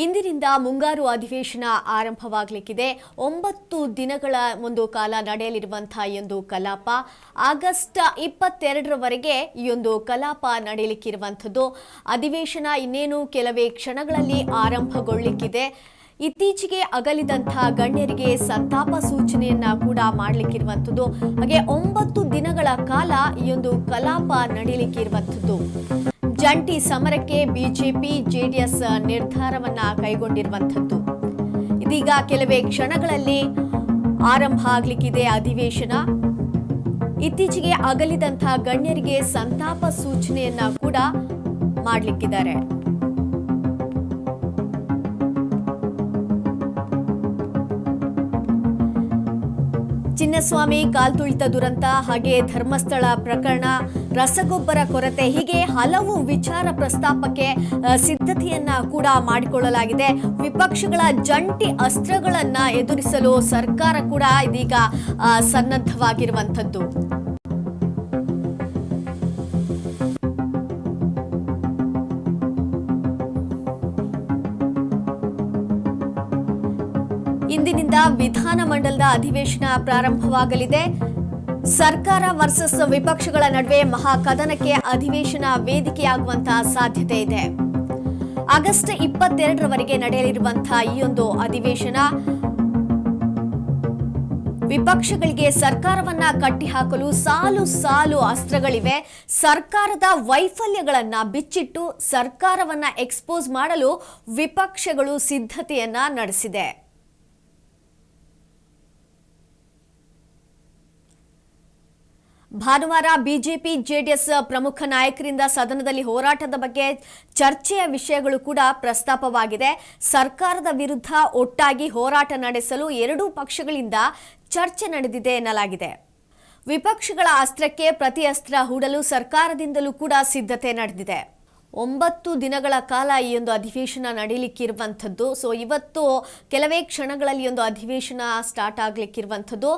ಇಂದಿನಿಂದ ಮುಂಗಾರು ಅಧಿವೇಶನ ಆರಂಭವಾಗಲಿಕ್ಕಿದೆ. 9 ದಿನಗಳ ಒಂದು ಕಾಲ ನಡೆಯಲಿರುವಂತಹ ಈ ಒಂದು ಕಲಾಪ ಆಗಸ್ಟ್ 22ರವರೆಗೆ ಈ ಒಂದು ಕಲಾಪ ನಡೆಯಲಿಕ್ಕಿರುವಂಥದ್ದು. ಅಧಿವೇಶನ ಇನ್ನೇನು ಕೆಲವೇ ಕ್ಷಣಗಳಲ್ಲಿ ಆರಂಭಗೊಳ್ಳಲಿಕ್ಕಿದೆ. ಇತ್ತೀಚೆಗೆ ಅಗಲಿದಂತಹ ಗಣ್ಯರಿಗೆ ಸಂತಾಪ ಸೂಚನೆಯನ್ನ ಕೂಡ ಮಾಡಲಿಕ್ಕಿರುವಂಥದ್ದು. ಹಾಗೆ 9 ದಿನಗಳ ಕಾಲ ಈ ಒಂದು ಕಲಾಪ ನಡೆಯಲಿಕ್ಕಿರುವಂಥದ್ದು. ಜಂಟಿ ಸಮರಕ್ಕೆ ಬಿಜೆಪಿ ಜೆಡಿಎಸ್ ನಿರ್ಧಾರವನ್ನ ಕೈಗೊಂಡಿರುವಂಥದ್ದು. ಇದೀಗ ಕೆಲವೇ ಕ್ಷಣಗಳಲ್ಲಿ ಆರಂಭ ಆಗಲಿಕ್ಕಿದೆ ಅಧಿವೇಶನ. ಇತ್ತೀಚೆಗೆ ಅಗಲಿದಂತಹ ಗಣ್ಯರಿಗೆ ಸಂತಾಪ ಸೂಚನೆಯನ್ನ ಕೂಡ ಮಾಡಲಿಕ್ಕಿದ್ದಾರೆ. ಚಿನ್ನಸ್ವಾಮಿ ಕಾಲ್ತುಳಿತ ದುರಂತ, ಹಾಗೆ ಧರ್ಮಸ್ಥಳ ಪ್ರಕರಣ, ರಸಗೊಬ್ಬರ ಕೊರತೆ, ಹೀಗೆ ಹಲವು ವಿಚಾರ ಪ್ರಸ್ತಾಪಕ್ಕೆ ಸಿದ್ಧತೆಯನ್ನ ಕೂಡ ಮಾಡಿಕೊಳ್ಳಲಾಗಿದೆ. ವಿಪಕ್ಷಗಳ ಜಂಟಿ ಅಸ್ತ್ರಗಳನ್ನ ಎದುರಿಸಲು ಸರ್ಕಾರ ಕೂಡ ಇದೀಗ ಸನ್ನದ್ಧವಾಗಿರುವಂಥದ್ದು. ಇಂದಿನಿಂದ ವಿಧಾನಮಂಡಲದ ಅಧಿವೇಶನ ಪ್ರಾರಂಭವಾಗಲಿದೆ. ಸರ್ಕಾರ ವರ್ಸಸ್ ವಿಪಕ್ಷಗಳ ನಡುವೆ ಮಹಾಕದನಕ್ಕೆ ಅಧಿವೇಶನ ವೇದಿಕೆಯಾಗುವಂತಹ ಸಾಧ್ಯತೆ ಇದೆ. ಆಗಸ್ಟ್ 22ರವರೆಗೆ ನಡೆಯಲಿರುವಂತಹ ಈ ಒಂದು ಅಧಿವೇಶನ ವಿಪಕ್ಷಗಳಿಗೆ ಸರ್ಕಾರವನ್ನ ಕಟ್ಟಿಹಾಕಲು ಸಾಲು ಸಾಲು ಅಸ್ತ್ರಗಳಿವೆ. ಸರ್ಕಾರದ ವೈಫಲ್ಯಗಳನ್ನ ಬಿಚ್ಚಿಟ್ಟು ಸರ್ಕಾರವನ್ನ ಎಕ್ಸ್ಪೋಸ್ ಮಾಡಲು ವಿಪಕ್ಷಗಳು ಸಿದ್ಧತೆಯನ್ನ ನಡೆಸಿದೆ. ಭಾನುವಾರ ಬಿಜೆಪಿ ಜೆಡಿಎಸ್ ಪ್ರಮುಖ ನಾಯಕರಿಂದ ಸದನದಲ್ಲಿ ಹೋರಾಟದ ಬಗ್ಗೆ ಚರ್ಚೆಯ ವಿಷಯಗಳು ಕೂಡ ಪ್ರಸ್ತಾಪವಾಗಿದೆ. ಸರ್ಕಾರದ ವಿರುದ್ಧ ಒಟ್ಟಾಗಿ ಹೋರಾಟ ನಡೆಸಲು ಎರಡೂ ಪಕ್ಷಗಳಿಂದ ಚರ್ಚೆ ನಡೆದಿದೆ ಎನ್ನಲಾಗಿದೆ. ವಿಪಕ್ಷಗಳ ಅಸ್ತ್ರಕ್ಕೆ ಪ್ರತಿ ಅಸ್ತ್ರ ಹೂಡಲು ಸರ್ಕಾರದಿಂದಲೂ ಕೂಡ ಸಿದ್ಧತೆ ನಡೆದಿದೆ. 9 ದಿನಗಳ ಕಾಲ ಈ ಒಂದು ಅಧಿವೇಶನ ನಡೆಯಲಿಕ್ಕಿರುವಂಥದ್ದು. ಸೊ ಇವತ್ತು ಕೆಲವೇ ಕ್ಷಣಗಳಲ್ಲಿ ಒಂದು ಅಧಿವೇಶನ ಸ್ಟಾರ್ಟ್ ಆಗಲಿಕ್ಕಿರುವಂಥದ್ದು.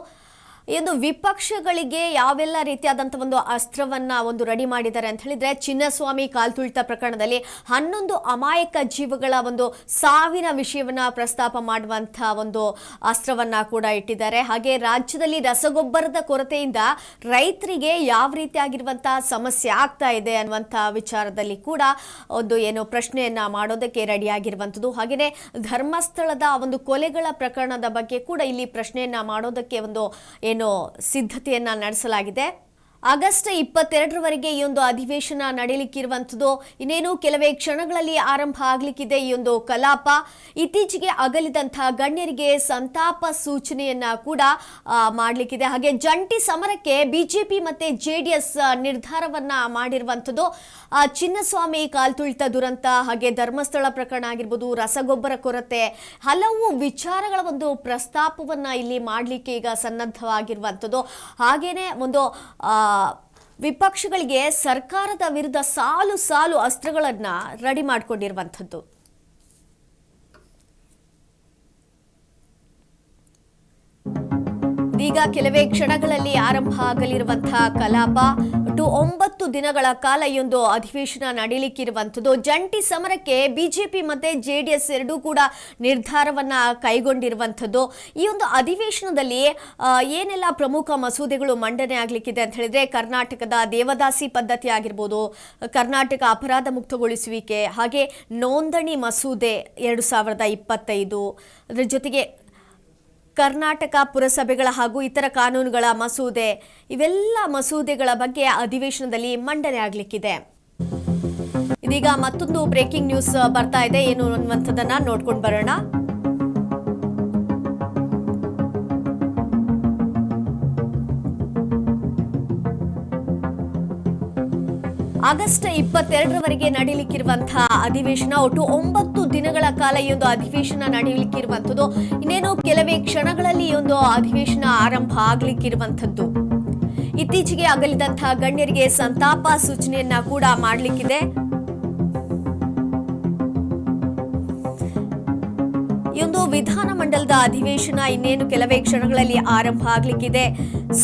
ಒಂದು ವಿಪಕ್ಷಗಳಿಗೆ ಯಾವೆಲ್ಲ ರೀತಿಯಾದಂಥ ಒಂದು ಅಸ್ತ್ರವನ್ನ ರೆಡಿ ಮಾಡಿದ್ದಾರೆ ಅಂತ ಹೇಳಿದ್ರೆ, ಚಿನ್ನಸ್ವಾಮಿ ಕಾಲ್ತುಳಿತ ಪ್ರಕರಣದಲ್ಲಿ 11 ಅಮಾಯಕ ಜೀವಗಳ ಒಂದು ಸಾವಿನ ವಿಷಯವನ್ನ ಪ್ರಸ್ತಾಪ ಮಾಡುವಂಥ ಒಂದು ಅಸ್ತ್ರವನ್ನ ಕೂಡ ಇಟ್ಟಿದ್ದಾರೆ. ಹಾಗೆ ರಾಜ್ಯದಲ್ಲಿ ರಸಗೊಬ್ಬರದ ಕೊರತೆಯಿಂದ ರೈತರಿಗೆ ಯಾವ ರೀತಿಯಾಗಿರುವಂತಹ ಸಮಸ್ಯೆ ಆಗ್ತಾ ಇದೆ ಅನ್ನುವಂಥ ವಿಚಾರದಲ್ಲಿ ಕೂಡ ಒಂದು ಪ್ರಶ್ನೆಯನ್ನ ಮಾಡೋದಕ್ಕೆ ರೆಡಿಯಾಗಿರುವಂಥದ್ದು. ಹಾಗೆಯೇ ಧರ್ಮಸ್ಥಳದ ಒಂದು ಕೊಲೆಗಳ ಪ್ರಕರಣದ ಬಗ್ಗೆ ಕೂಡ ಇಲ್ಲಿ ಪ್ರಶ್ನೆಯನ್ನ ಮಾಡೋದಕ್ಕೆ ಸಿದ್ಧತೆಯನ್ನ ನಡೆಸಲಾಗಿದೆ. ಆಗಸ್ಟ್ 22ರವರೆಗೆ ಈ ಒಂದು ಅಧಿವೇಶನ ನಡೆಯಲಿಕ್ಕಿರುವಂಥದ್ದು. ಇನ್ನೇನು ಕೆಲವೇ ಕ್ಷಣಗಳಲ್ಲಿ ಆರಂಭ ಆಗಲಿಕ್ಕಿದೆ ಈ ಒಂದು ಕಲಾಪ. ಇತ್ತೀಚೆಗೆ ಅಗಲಿದಂತಹ ಗಣ್ಯರಿಗೆ ಸಂತಾಪ ಸೂಚನೆಯನ್ನ ಕೂಡ ಮಾಡಲಿಕ್ಕಿದೆ. ಹಾಗೆ ಜಂಟಿ ಸಮರಕ್ಕೆ ಬಿಜೆಪಿ ಮತ್ತೆ ಜೆಡಿಎಸ್ ನಿರ್ಧಾರವನ್ನ ಮಾಡಿರುವಂಥದ್ದು. ಚಿನ್ನಸ್ವಾಮಿ ಕಾಲ್ತುಳಿತ ದುರಂತ, ಹಾಗೆ ಧರ್ಮಸ್ಥಳ ಪ್ರಕರಣ ಆಗಿರ್ಬೋದು, ರಸಗೊಬ್ಬರ ಕೊರತೆ, ಹಲವು ವಿಚಾರಗಳ ಒಂದು ಪ್ರಸ್ತಾಪವನ್ನ ಇಲ್ಲಿ ಮಾಡಲಿಕ್ಕೆ ಈಗ ಸನ್ನದ್ಧವಾಗಿರುವಂಥದ್ದು. ಹಾಗೇನೆ ವಿಪಕ್ಷಗಳಿಗೆ ಸರ್ಕಾರದ ವಿರುದ್ಧ ಸಾಲು ಸಾಲು ಅಸ್ತ್ರಗಳನ್ನ ರೆಡಿ ಮಾಡಿಕೊಂಡಿರುವಂಥದ್ದು. ಈಗ ಕೆಲವೇ ಕ್ಷಣಗಳಲ್ಲಿ ಆರಂಭ ಆಗಲಿರುವಂತಹ ಕಲಾಪ 9 ದಿನಗಳ ಕಾಲ ಈ ಒಂದು ಅಧಿವೇಶನ ನಡೆಯಲಿಕ್ಕಿರುವಂಥದ್ದು. ಜಂಟಿ ಸಮರಕ್ಕೆ ಬಿಜೆಪಿ ಮತ್ತೆ ಜೆಡಿಎಸ್ ಎರಡೂ ಕೂಡ ನಿರ್ಧಾರವನ್ನ ಕೈಗೊಂಡಿರುವಂಥದ್ದು. ಈ ಒಂದು ಅಧಿವೇಶನದಲ್ಲಿ ಏನೆಲ್ಲ ಪ್ರಮುಖ ಮಸೂದೆಗಳು ಮಂಡನೆ ಆಗಲಿಕ್ಕಿದೆ ಅಂತ ಹೇಳಿದ್ರೆ, ಕರ್ನಾಟಕದ ದೇವದಾಸಿ ಪದ್ಧತಿ ಆಗಿರ್ಬೋದು, ಕರ್ನಾಟಕ ಅಪರಾಧ ಮುಕ್ತಗೊಳಿಸುವಿಕೆ, ಹಾಗೆ ನೋಂದಣಿ ಮಸೂದೆ 2025, ಅದರ ಜೊತೆಗೆ ಕರ್ನಾಟಕ ಪುರಸಭೆಗಳ ಹಾಗೂ ಇತರ ಕಾನೂನುಗಳ ಮಸೂದೆ, ಇವೆಲ್ಲ ಮಸೂದೆಗಳ ಬಗ್ಗೆ ಅಧಿವೇಶನದಲ್ಲಿ ಮಂಡನೆ ಆಗಲಿಕ್ಕಿದೆ. ಇದೀಗ ಮತ್ತೊಂದು ಬ್ರೇಕಿಂಗ್ ನ್ಯೂಸ್ ಬರ್ತಾ ಇದೆ, ಏನು ಅನ್ನುವಂಥದ್ದನ್ನ ನೋಡ್ಕೊಂಡು ಬರೋಣ. ಆಗಸ್ಟ್ 22ರವರೆಗೆ ನಡೆಯಲಿಕ್ಕಿರುವಂತಹ ಅಧಿವೇಶನ, ಒಟ್ಟು 9 ದಿನಗಳ ಕಾಲ ಈ ಒಂದು ಅಧಿವೇಶನ ನಡೆಯಲಿಕ್ಕಿರುವಂಥದ್ದು. ಇನ್ನೇನು ಕೆಲವೇ ಕ್ಷಣಗಳಲ್ಲಿ ಈ ಒಂದು ಅಧಿವೇಶನ ಆರಂಭ ಆಗಲಿಕ್ಕಿರುವಂಥದ್ದು. ಇತ್ತೀಚೆಗೆ ಅಗಲಿದಂತಹ ಗಣ್ಯರಿಗೆ ಸಂತಾಪ ಸೂಚನೆಯನ್ನ ಕೂಡ ಮಾಡಲಿಕ್ಕಿದೆ. ಈ ಒಂದು ವಿಧಾನಮಂಡಲದ ಅಧಿವೇಶನ ಇನ್ನೇನು ಕೆಲವೇ ಕ್ಷಣಗಳಲ್ಲಿ ಆರಂಭ ಆಗಲಿಕ್ಕಿದೆ.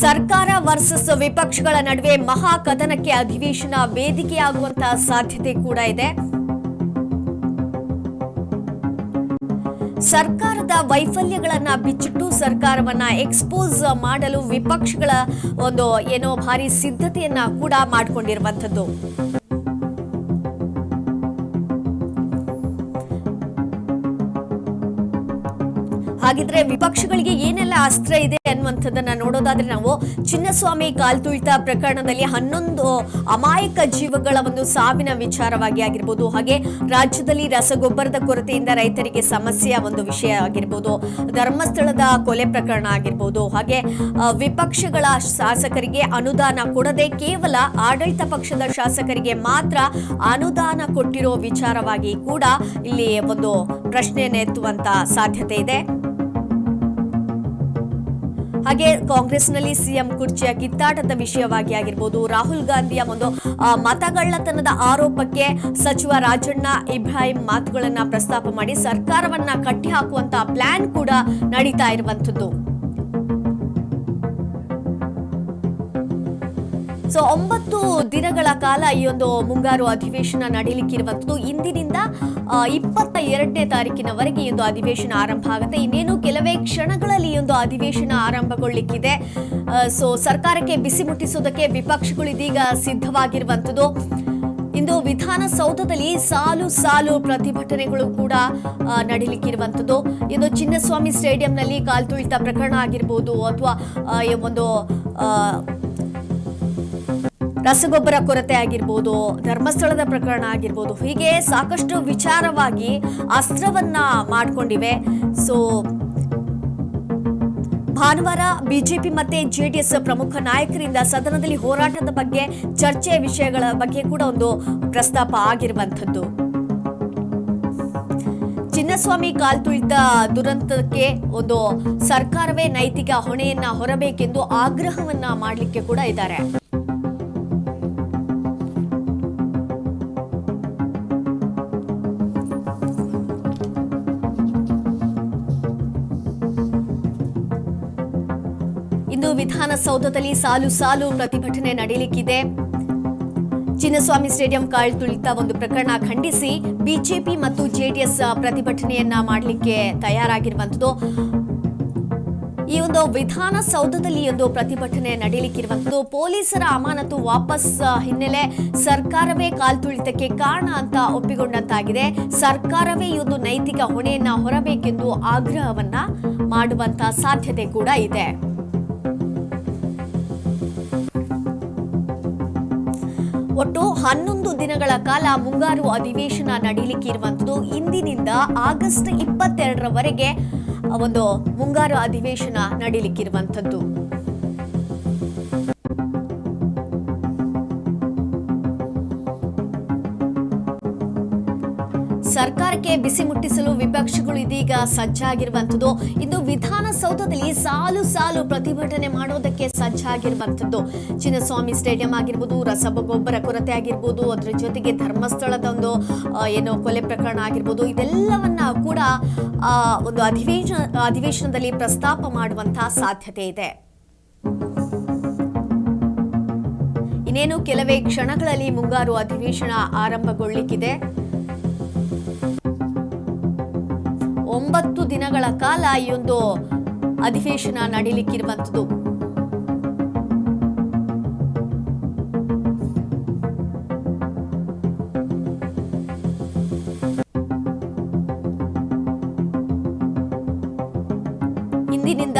ಸರ್ಕಾರ ವರ್ಸಸ್ ವಿಪಕ್ಷಗಳ ನಡುವೆ ಮಹಾ ಕದನಕ್ಕೆ ಅಧಿವೇಶನ ವೇದಿಕೆಯಾಗುವಂತಹ ಸಾಧ್ಯತೆ ಕೂಡ ಇದೆ. ಸರ್ಕಾರದ ವೈಫಲ್ಯಗಳನ್ನ ಬಿಚ್ಚಿಟ್ಟು ಸರ್ಕಾರವನ್ನ ಎಕ್ಸ್ಪೋಸ್ ಮಾಡಲು ವಿಪಕ್ಷಗಳ ಒಂದು ಭಾರಿ ಸಿದ್ಧತೆಯನ್ನ ಕೂಡ ಮಾಡಿಕೊಂಡಿರುವಂತದ್ದು. ಹಾಗಿದ್ರೆ ವಿಪಕ್ಷಗಳಿಗೆ ಏನೆಲ್ಲ ಅಸ್ತ್ರ ಇದೆ ಅನ್ನುವಂಥದ್ದನ್ನ ನೋಡೋದಾದ್ರೆ ನಾವು ಚಿನ್ನಸ್ವಾಮಿ ಕಾಲ್ತುಳಿತ ಪ್ರಕರಣದಲ್ಲಿ 11 ಅಮಾಯಕ ಜೀವಗಳ ಒಂದು ಸಾವಿನ ವಿಚಾರವಾಗಿ ಆಗಿರ್ಬೋದು, ಹಾಗೆ ರಾಜ್ಯದಲ್ಲಿ ರಸಗೊಬ್ಬರದ ಕೊರತೆಯಿಂದ ರೈತರಿಗೆ ಸಮಸ್ಯೆಯ ಒಂದು ವಿಷಯ ಆಗಿರ್ಬೋದು, ಧರ್ಮಸ್ಥಳದ ಕೊಲೆ ಪ್ರಕರಣ ಆಗಿರ್ಬೋದು, ಹಾಗೆ ವಿಪಕ್ಷಗಳ ಶಾಸಕರಿಗೆ ಅನುದಾನ ಕೊಡದೆ ಕೇವಲ ಆಡಳಿತ ಪಕ್ಷದ ಶಾಸಕರಿಗೆ ಮಾತ್ರ ಅನುದಾನ ಕೊಟ್ಟಿರೋ ವಿಚಾರವಾಗಿ ಕೂಡ ಇಲ್ಲಿ ಒಂದು ಪ್ರಶ್ನೆಯನ್ನು ಎತ್ತುವಂತ ಸಾಧ್ಯತೆ ಇದೆ. ಹಾಗೆ ಕಾಂಗ್ರೆಸ್ನಲ್ಲಿ ಸಿಎಂ ಕುರ್ಚಿಯ ಕಿತ್ತಾಟದ ವಿಷಯವಾಗಿ ಆಗಿರ್ಬೋದು, ರಾಹುಲ್ ಗಾಂಧಿಯ ಒಂದು ಮತಗಳ್ಳತನದ ಆರೋಪಕ್ಕೆ ಸಚಿವ ರಾಜಣ್ಣ ಇಬ್ರಾಹಿಂ ಮಾತುಗಳನ್ನ ಪ್ರಸ್ತಾಪ ಮಾಡಿ ಸರ್ಕಾರವನ್ನ ಕಟ್ಟಿ ಹಾಕುವಂತಹ ಪ್ಲಾನ್ ಕೂಡ ನಡೀತಾ ಇರುವಂತದ್ದು. ಸೊ 9 ದಿನಗಳ ಕಾಲ ಈ ಒಂದು ಮುಂಗಾರು ಅಧಿವೇಶನ ನಡೆಯಲಿಕ್ಕಿರುವಂತದ್ದು. ಇಂದಿನಿಂದ 22ನೇ ತಾರೀಕಿನವರೆಗೆ ಈ ಒಂದು ಅಧಿವೇಶನ ಆರಂಭ ಆಗುತ್ತೆ. ಇನ್ನೇನು ಕೆಲವೇ ಕ್ಷಣಗಳಲ್ಲಿ ಈ ಒಂದು ಅಧಿವೇಶನ ಆರಂಭಗೊಳ್ಳಿಕ್ಕಿದೆ. ಸೊ ಸರ್ಕಾರಕ್ಕೆ ಬಿಸಿ ಮುಟ್ಟಿಸೋದಕ್ಕೆ ವಿಪಕ್ಷಗಳು ಇದೀಗ ಸಿದ್ಧವಾಗಿರುವಂತದ್ದು. ಇಂದು ವಿಧಾನಸೌಧದಲ್ಲಿ ಸಾಲು ಪ್ರತಿಭಟನೆಗಳು ಕೂಡ ನಡೀಲಿಕ್ಕಿರುವಂತದ್ದು. ಇಂದು ಚಿನ್ನಸ್ವಾಮಿ ಸ್ಟೇಡಿಯಂನಲ್ಲಿ ಕಾಲ್ತುಳಿತ ಪ್ರಕರಣ ಆಗಿರ್ಬೋದು, ಅಥವಾ ಒಂದು ರಸಗೊಬ್ಬರ ಕೊರತೆ ಆಗಿರ್ಬೋದು, ಧರ್ಮಸ್ಥಳದ ಪ್ರಕರಣ ಆಗಿರ್ಬೋದು, ಹೀಗೆ ಸಾಕಷ್ಟು ವಿಚಾರವಾಗಿ ಅಸ್ತ್ರವನ್ನ ಮಾಡಿಕೊಂಡಿವೆ. ಸೊ ಭಾನುವಾರ ಬಿಜೆಪಿ ಮತ್ತೆ ಜೆಡಿಎಸ್ ಪ್ರಮುಖ ನಾಯಕರಿಂದ ಸದನದಲ್ಲಿ ಹೋರಾಟದ ಬಗ್ಗೆ ಚರ್ಚೆ ವಿಷಯಗಳ ಬಗ್ಗೆ ಕೂಡ ಒಂದು ಪ್ರಸ್ತಾಪ ಆಗಿರುವಂತದ್ದು. ಚಿನ್ನಸ್ವಾಮಿ ಕಾಲ್ತುಳಿತ ದುರಂತಕ್ಕೆ ಒಂದು ಸರ್ಕಾರವೇ ನೈತಿಕ ಹೊಣೆಯನ್ನ ಹೊರಬೇಕೆಂದು ಆಗ್ರಹವನ್ನ ಮಾಡಲಿಕ್ಕೆ ಕೂಡ ಇದ್ದಾರೆ. ಇಂದು ವಿಧಾನಸೌಧದಲ್ಲಿ ಸಾಲು ಪ್ರತಿಭಟನೆ ನಡೆಯಲಿಕ್ಕಿದೆ. ಚಿನ್ನಸ್ವಾಮಿ ಸ್ಟೇಡಿಯಂ ಕಾಲ್ತುಳಿತ ಒಂದು ಪ್ರಕರಣ ಖಂಡಿಸಿ ಬಿಜೆಪಿ ಮತ್ತು ಜೆಡಿಎಸ್ ಪ್ರತಿಭಟನೆಯನ್ನ ಮಾಡಲಿಕ್ಕೆ ತಯಾರಾಗಿರುವಂತದ್ದು. ಈ ಒಂದು ವಿಧಾನಸೌಧದಲ್ಲಿ ಒಂದು ಪ್ರತಿಭಟನೆ ನಡೆಯಲಿಕ್ಕಿರುವಂತದ್ದು. ಪೊಲೀಸರ ಅಮಾನತು ವಾಪಸ್ ಹಿನ್ನೆಲೆ ಸರ್ಕಾರವೇ ಕಾಲ್ತುಳಿತಕ್ಕೆ ಕಾರಣ ಅಂತ ಒಪ್ಪಿಕೊಂಡಂತಾಗಿದೆ. ಸರ್ಕಾರವೇ ಈ ಒಂದು ನೈತಿಕ ಹೊಣೆಯನ್ನ ಹೊರಬೇಕೆಂದು ಆಗ್ರಹವನ್ನ ಮಾಡುವಂತ ಸಾಧ್ಯತೆ ಕೂಡ ಇದೆ. ಒಟ್ಟು 11 ದಿನಗಳ ಕಾಲ ಮುಂಗಾರು ಅಧಿವೇಶನ ನಡೆಯಲಿಕ್ಕಿರುವಂತದ್ದು. ಇಂದಿನಿಂದ ಆಗಸ್ಟ್ 22ರವರೆಗೆ ಒಂದು ಮುಂಗಾರು ಅಧಿವೇಶನ ನಡೆಯಲಿಕ್ಕಿರುವಂತದ್ದು. ಸರ್ಕಾರಕ್ಕೆ ಬಿಸಿ ಮುಟ್ಟಿಸಲು ವಿಪಕ್ಷಗಳು ಇದೀಗ ಸಜ್ಜಾಗಿರುವಂತದ್ದು. ಇಂದು ವಿಧಾನಸೌಧದಲ್ಲಿ ಸಾಲು ಪ್ರತಿಭಟನೆ ಮಾಡೋದಕ್ಕೆ ಸಜ್ಜಾಗಿರುವಂತದ್ದು. ಚಿನ್ನಸ್ವಾಮಿ ಸ್ಟೇಡಿಯಂ ಆಗಿರ್ಬೋದು, ರಸಗೊಬ್ಬರ ಕೊರತೆ ಆಗಿರ್ಬೋದು, ಅದರ ಜೊತೆಗೆ ಧರ್ಮಸ್ಥಳದ ಒಂದು ಕೊಲೆ ಪ್ರಕರಣ ಆಗಿರ್ಬೋದು, ಇದೆಲ್ಲವನ್ನ ಕೂಡ ಒಂದು ಅಧಿವೇಶನದಲ್ಲಿ ಪ್ರಸ್ತಾಪ ಮಾಡುವಂತಹ ಸಾಧ್ಯತೆ ಇದೆ. ಇನ್ನೇನು ಕೆಲವೇ ಕ್ಷಣಗಳಲ್ಲಿ ಮುಂಗಾರು ಅಧಿವೇಶನ ಆರಂಭಗೊಳ್ಳಿಕ್ಕಿದೆ. 9 ದಿನಗಳ ಕಾಲ ಈ ಒಂದು ಅಧಿವೇಶನ ನಡೆಯಲಿಕ್ಕಿರುವಂತದ್ದು. ಇಂದಿನಿಂದ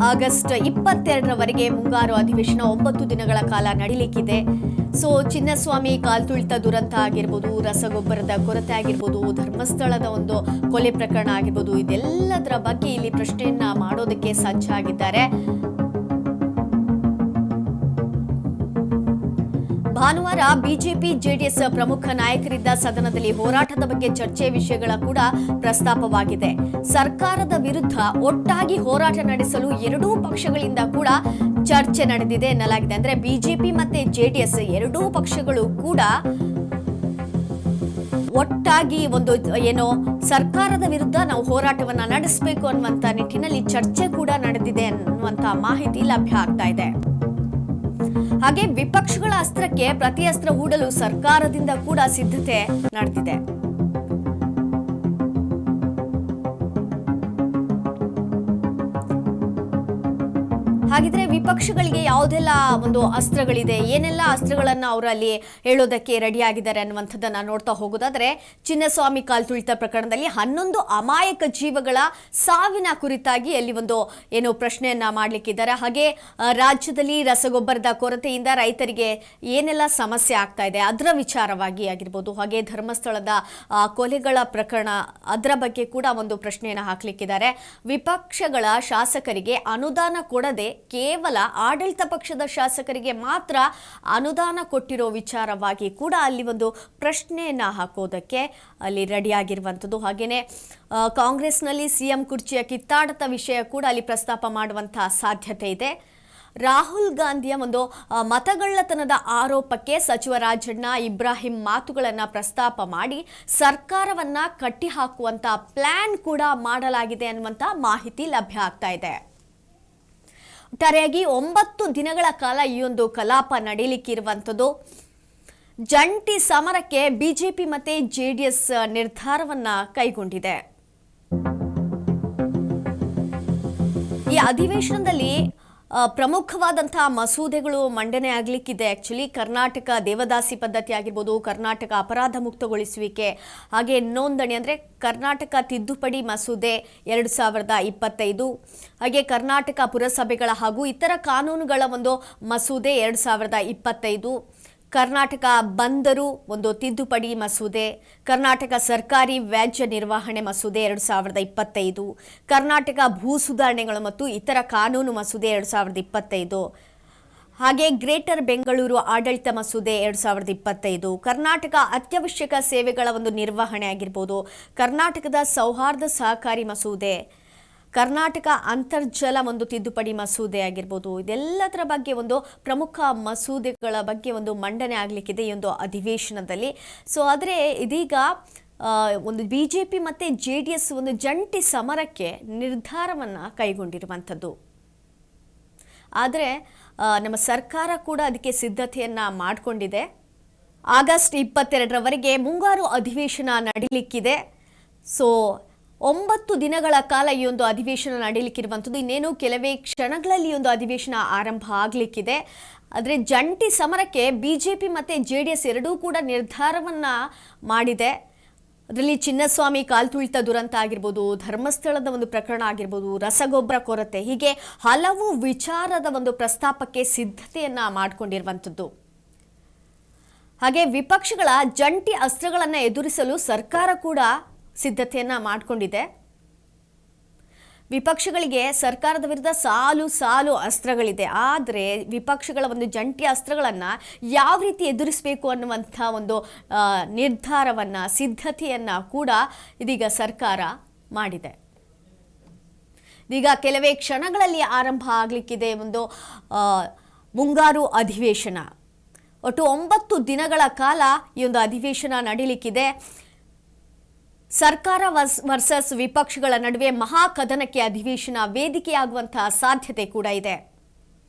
ಆಗಸ್ಟ್ 22ರವರೆಗೆ ಮುಂಗಾರು ಅಧಿವೇಶನ 9 ದಿನಗಳ ಕಾಲ ನಡೆಯಲಿಕ್ಕಿದೆ. ಸೊ ಚಿನ್ನಸ್ವಾಮಿ ಕಾಲ್ತುಳಿತ ದುರಂತ ಆಗಿರ್ಬೋದು, ರಸಗೊಬ್ಬರದ ಕೊರತೆ ಆಗಿರ್ಬೋದು, ಧರ್ಮಸ್ಥಳದ ಒಂದು ಕೊಲೆ ಪ್ರಕರಣ ಆಗಿರ್ಬೋದು, ಇದೆಲ್ಲದರ ಬಗ್ಗೆ ಇಲ್ಲಿ ಪ್ರಶ್ನೆಯನ್ನ ಮಾಡೋದಕ್ಕೆ ಸಜ್ಜಾಗಿದ್ದಾರೆ. ಭಾನುವಾರ ಬಿಜೆಪಿ ಜೆಡಿಎಸ್ ಪ್ರಮುಖ ನಾಯಕರಿದ್ದ ಸದನದಲ್ಲಿ ಹೋರಾಟದ ಬಗ್ಗೆ ಚರ್ಚೆ ವಿಷಯಗಳ ಕೂಡ ಪ್ರಸ್ತಾಪವಾಗಿದೆ. ಸರ್ಕಾರದ ವಿರುದ್ಧ ಒಟ್ಟಾಗಿ ಹೋರಾಟ ನಡೆಸಲು ಎರಡೂ ಪಕ್ಷಗಳಿಂದ ಕೂಡ ಚರ್ಚೆ ನಡೆದಿದೆ ಎನ್ನಲಾಗಿದೆ. ಅಂದ್ರೆ ಬಿಜೆಪಿ ಮತ್ತೆ ಜೆಡಿಎಸ್ ಎರಡೂ ಪಕ್ಷಗಳು ಕೂಡ ಒಟ್ಟಾಗಿ ಒಂದು ಸರ್ಕಾರದ ವಿರುದ್ಧ ನಾವು ಹೋರಾಟವನ್ನ ನಡೆಸಬೇಕು ಅನ್ನುವಂತ ನಿಟ್ಟಿನಲ್ಲಿ ಚರ್ಚೆ ಕೂಡ ನಡೆದಿದೆ ಅನ್ನುವಂತ ಮಾಹಿತಿ ಲಭ್ಯ ಆಗ್ತಾ ಇದೆ. ಹಾಗೆ ವಿಪಕ್ಷಗಳ ಅಸ್ತ್ರಕ್ಕೆ ಪ್ರತಿ ಅಸ್ತ್ರ ಹೂಡಲು ಸರ್ಕಾರದಿಂದ ಕೂಡ ಸಿದ್ಧತೆ ನಡೆದಿದೆ. ಹಾಗಿದ್ರೆ ವಿಪಕ್ಷಗಳಿಗೆ ಯಾವುದೆಲ್ಲ ಒಂದು ಅಸ್ತ್ರಗಳಿದೆ, ಏನೆಲ್ಲ ಅಸ್ತ್ರಗಳನ್ನ ಅವರಲ್ಲಿ ಹೇಳೋದಕ್ಕೆ ರೆಡಿ ಆಗಿದ್ದಾರೆ ಅನ್ನುವಂಥದ್ದನ್ನ ನೋಡ್ತಾ ಹೋಗೋದಾದ್ರೆ, ಚಿನ್ನಸ್ವಾಮಿ ಕಾಲ್ತುಳಿತ ಪ್ರಕರಣದಲ್ಲಿ 11 ಅಮಾಯಕ ಜೀವಗಳ ಸಾವಿನ ಕುರಿತಾಗಿ ಅಲ್ಲಿ ಒಂದು ಏನು ಪ್ರಶ್ನೆಯನ್ನ ಮಾಡಲಿಕ್ಕಿದ್ದಾರೆ. ಹಾಗೆ ರಾಜ್ಯದಲ್ಲಿ ರಸಗೊಬ್ಬರದ ಕೊರತೆಯಿಂದ ರೈತರಿಗೆ ಏನೆಲ್ಲ ಸಮಸ್ಯೆ ಆಗ್ತಾ ಇದೆ ಅದರ ವಿಚಾರವಾಗಿ ಆಗಿರ್ಬೋದು, ಹಾಗೆ ಧರ್ಮಸ್ಥಳದ ಕೊಲೆಗಳ ಪ್ರಕರಣ ಅದರ ಬಗ್ಗೆ ಕೂಡ ಒಂದು ಪ್ರಶ್ನೆಯನ್ನು ಹಾಕ್ಲಿಕ್ಕಿದ್ದಾರೆ. ವಿಪಕ್ಷಗಳ ಶಾಸಕರಿಗೆ ಅನುದಾನ ಕೊಡದೆ ಕೇವಲ ಆಡಳಿತ ಪಕ್ಷದ ಶಾಸಕರಿಗೆ ಮಾತ್ರ ಅನುದಾನ ಕೊಟ್ಟಿರೋ ವಿಚಾರವಾಗಿ ಕೂಡ ಅಲ್ಲಿ ಒಂದು ಪ್ರಶ್ನೆಯನ್ನ ಹಾಕೋದಕ್ಕೆ ಅಲ್ಲಿ ರೆಡಿ ಆಗಿರುವಂಥದ್ದು. ಹಾಗೇನೆ ಕಾಂಗ್ರೆಸ್ನಲ್ಲಿ ಸಿಎಂ ಕುರ್ಚಿಯ ಕಿತ್ತಾಟದ ವಿಷಯ ಕೂಡ ಅಲ್ಲಿ ಪ್ರಸ್ತಾಪ ಮಾಡುವಂತಹ ಸಾಧ್ಯತೆ ಇದೆ. ರಾಹುಲ್ ಗಾಂಧಿಯ ಒಂದು ಮತಗಳ್ಳತನದ ಆರೋಪಕ್ಕೆ ಸಚಿವ ರಾಜಣ್ಣ ಇಬ್ರಾಹಿಂ ಮಾತುಗಳನ್ನು ಪ್ರಸ್ತಾಪ ಮಾಡಿ ಸರ್ಕಾರವನ್ನ ಕಟ್ಟಿಹಾಕುವಂತ ಪ್ಲಾನ್ ಕೂಡ ಮಾಡಲಾಗಿದೆ ಅನ್ನುವಂತ ಮಾಹಿತಿ ಲಭ್ಯ ಆಗ್ತಾ ಇದೆ. ಒಟ್ಟಾರೆಯಾಗಿ 9 ದಿನಗಳ ಕಾಲ ಈ ಒಂದು ಕಲಾಪ ನಡೆಯಲಿಕ್ಕಿರುವಂಥದ್ದು. ಜಂಟಿ ಸಮರಕ್ಕೆ ಬಿಜೆಪಿ ಮತ್ತೆ ಜೆಡಿಎಸ್ ನಿರ್ಧಾರವನ್ನ ಕೈಗೊಂಡಿದೆ. ಈ ಅಧಿವೇಶನದಲ್ಲಿ ಪ್ರಮುಖವಾದಂತಹ ಮಸೂದೆಗಳು ಮಂಡನೆ ಆಗಲಿಕ್ಕಿದೆ. ಆಕ್ಚುಲಿ ಕರ್ನಾಟಕ ದೇವದಾಸಿ ಪದ್ಧತಿ ಆಗಿರ್ಬೋದು, ಕರ್ನಾಟಕ ಅಪರಾಧ ಮುಕ್ತಗೊಳಿಸುವಿಕೆ, ಹಾಗೆ ನೋಂದಣಿ ಅಂದರೆ ಕರ್ನಾಟಕ ತಿದ್ದುಪಡಿ ಮಸೂದೆ 2025, ಹಾಗೆ ಕರ್ನಾಟಕ ಪುರಸಭೆಗಳ ಹಾಗೂ ಇತರ ಕಾನೂನುಗಳ ಒಂದು ಮಸೂದೆ 2025, ಕರ್ನಾಟಕ ಬಂದರು ಒಂದು ತಿದ್ದುಪಡಿ ಮಸೂದೆ, ಕರ್ನಾಟಕ ಸರ್ಕಾರಿ ವ್ಯಾಜ್ಯ ನಿರ್ವಹಣೆ ಮಸೂದೆ 2025, ಕರ್ನಾಟಕ ಭೂ ಸುಧಾರಣೆಗಳು ಮತ್ತು ಇತರ ಕಾನೂನು ಮಸೂದೆ 2025, ಹಾಗೆ ಗ್ರೇಟರ್ ಬೆಂಗಳೂರು ಆಡಳಿತ ಮಸೂದೆ 2025, ಕರ್ನಾಟಕ ಅತ್ಯವಶ್ಯಕ ಸೇವೆಗಳ ಒಂದು ನಿರ್ವಹಣೆ ಆಗಿರ್ಬೋದು, ಕರ್ನಾಟಕದ ಸೌಹಾರ್ದ ಸಹಕಾರಿ ಮಸೂದೆ, ಕರ್ನಾಟಕ ಅಂತರ್ಜಲ ಒಂದು ತಿದ್ದುಪಡಿ ಮಸೂದೆ ಆಗಿರ್ಬೋದು, ಇದೆಲ್ಲದರ ಬಗ್ಗೆ ಒಂದು ಪ್ರಮುಖ ಮಸೂದೆಗಳ ಬಗ್ಗೆ ಒಂದು ಮಂಡನೆ ಆಗಲಿಕ್ಕಿದೆ ಈ ಒಂದು ಅಧಿವೇಶನದಲ್ಲಿ. ಸೊ ಆದರೆ ಇದೀಗ ಒಂದು ಬಿಜೆಪಿ ಮತ್ತು JDS ಒಂದು ಜಂಟಿ ಸಮರಕ್ಕೆ ನಿರ್ಧಾರವನ್ನು ಕೈಗೊಂಡಿರುವಂಥದ್ದು. ಆದರೆ ನಮ್ಮ ಸರ್ಕಾರ ಕೂಡ ಅದಕ್ಕೆ ಸಿದ್ಧತೆಯನ್ನು ಮಾಡಿಕೊಂಡಿದೆ. ಆಗಸ್ಟ್ 22ರವರೆಗೆ ಮುಂಗಾರು ಅಧಿವೇಶನ ನಡೀಲಿಕ್ಕಿದೆ. ಸೊ 9 ದಿನಗಳ ಕಾಲ ಈ ಒಂದು ಅಧಿವೇಶನ ನಡೆಯಲಿಕ್ಕಿರುವಂಥದ್ದು. ಇನ್ನೇನು ಕೆಲವೇ ಕ್ಷಣಗಳಲ್ಲಿ ಒಂದು ಅಧಿವೇಶನ ಆರಂಭ ಆಗಲಿಕ್ಕಿದೆ. ಆದರೆ ಜಂಟಿ ಸಮರಕ್ಕೆ ಬಿಜೆಪಿ ಮತ್ತು JDS ಎರಡೂ ಕೂಡ ನಿರ್ಧಾರವನ್ನು ಮಾಡಿದೆ. ಅದರಲ್ಲಿ ಚಿನ್ನಸ್ವಾಮಿ ಕಾಲ್ತುಳಿತ ದುರಂತ ಆಗಿರ್ಬೋದು, ಧರ್ಮಸ್ಥಳದ ಒಂದು ಪ್ರಕರಣ ಆಗಿರ್ಬೋದು, ರಸಗೊಬ್ಬರ ಕೊರತೆ, ಹೀಗೆ ಹಲವು ವಿಚಾರದ ಒಂದು ಪ್ರಸ್ತಾಪಕ್ಕೆ ಸಿದ್ಧತೆಯನ್ನು ಮಾಡಿಕೊಂಡಿರುವಂಥದ್ದು. ಹಾಗೆ ವಿಪಕ್ಷಗಳ ಜಂಟಿ ಅಸ್ತ್ರಗಳನ್ನು ಎದುರಿಸಲು ಸರ್ಕಾರ ಕೂಡ ಸಿದ್ಧತೆಯನ್ನ ಮಾಡಿಕೊಂಡಿದೆ. ವಿಪಕ್ಷಗಳಿಗೆ ಸರ್ಕಾರದ ವಿರುದ್ಧ ಸಾಲು ಸಾಲು ಅಸ್ತ್ರಗಳಿದೆ. ಆದರೆ ವಿಪಕ್ಷಗಳ ಒಂದು ಜಂಟಿ ಅಸ್ತ್ರಗಳನ್ನು ಯಾವ ರೀತಿ ಎದುರಿಸಬೇಕು ಅನ್ನುವಂಥ ಒಂದು ನಿರ್ಧಾರವನ್ನು, ಸಿದ್ಧತೆಯನ್ನು ಕೂಡ ಇದೀಗ ಸರ್ಕಾರ ಮಾಡಿದೆ. ಈಗ ಕೆಲವೇ ಕ್ಷಣಗಳಲ್ಲಿ ಆರಂಭ ಆಗಲಿಕ್ಕಿದೆ ಒಂದು ಮುಂಗಾರು ಅಧಿವೇಶನ. ಒಟ್ಟು 9 ದಿನಗಳ ಕಾಲ ಈ ಒಂದು ಅಧಿವೇಶನ ನಡೀಲಿಕ್ಕಿದೆ. ಸರ್ಕಾರ ವರ್ಸಸ್ ವಿಪಕ್ಷಗಳ ನಡುವೆ ಮಹಾಕದನಕ್ಕೆ ಅಧಿವೇಶನ ವೇದಿಕೆಯಾಗುವಂತಹ ಸಾಧ್ಯತೆ ಕೂಡ ಇದೆ.